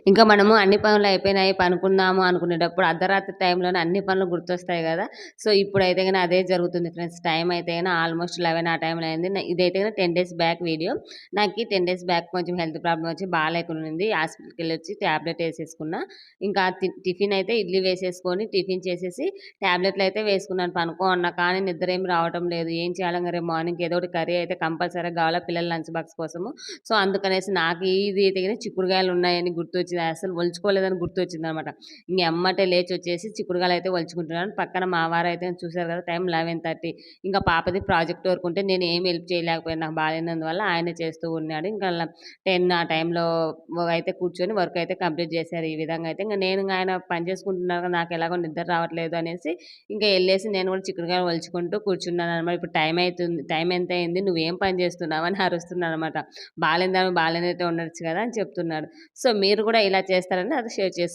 ఇంకా మనము అన్ని పనులు అయిపోయినాయి పనుకుందాము అనుకునేటప్పుడు అర్ధరాత్రి టైంలోనే అన్ని పనులు గుర్తొస్తాయి గదా! సో, ఇప్పుడైతే గన అదే జరుగుతుంది ఫ్రెండ్స్. టైం అయితే గన ఆల్మోస్ట్ 11 ఆ టైంలో అయింది. ఇదైతే గన 10 డేస్ బ్యాక్ వీడియో. నాకీ 10 డేస్ బ్యాక్ కొంచెం హెల్త్ ప్రాబ్లమ్ వచ్చి బాలేకుండా ఉంది. హాస్పిటల్‌కెళ్ళొచ్చి టాబ్లెట్ ఏసేసుకున్నా. ఇంకా టిఫిన్ అయితే ఇడ్లీ వేసేసుకొని టిఫిన్ చేసేసి టాబ్లెట్‌లయితే వేసుకున్నాను. పనుకో అన్నా కానీ నిద్ర ఏమి రావటం లేదు. ఏం చేయాలి ఇంగ రేపు మార్నింగ్‌కి ఏదో ఒకటి కర్రీ అయితే కంపల్సరీగా గావాల పిల్లల లంచ్ బాక్స్ కోసము. సో, అందుకనేసి నాకు ఇది అయితే గిన చిక్కుడుగాయలున్నాయని గుర్తొచ్చింది. అసలు ఒలుచుకోలేదని గుర్తొచ్చిందనమాట. ఇంగ ఎమ్మటే లేచొచ్చేసి చిక్కుడుగాయలయితే ఒలుచుకుంటున్నాను. పక్కన మా వారైతే చూసారు కదా! టైం 11:30. ఇంక పాపది ప్రాజెక్ట్ వర్క్ ఉంటే నేను ఏమి హెల్ప్ చేయలేకపోయాను. నాకు బాలేనందువల్ల ఆయనే చేస్తూ ఉన్నాడు. ఇంకా 10 ఆ టైంలో అయితే కూర్చొని వర్క్ అయితే కంప్లీట్ చేశారు. ఈ విధంగా అయితే ఇంక ఆయన పని చేసుకుంటున్నారు కదా! నాకెలాగో నిద్ర రావట్లేదు అనేసి ఇంకా ఎళ్ళేసి నేను కూడా చిక్కుడుగాయలు ఒలుచుకుంటూ కూర్చున్నాననమాట. ఇప్పుడు టైం అయితుంది. టైం ఎంతయింది? నువ్వేం పని చేస్తున్నావు? అని అరుస్తున్నాననమాట. బాలేనిదామె బాలేనట్టే ఉండొచ్చు కదా! అని చెప్తున్నాడు. సో, మీరు కూడా ఇలా చేస్తారని నాతో షేర్ చేసుకో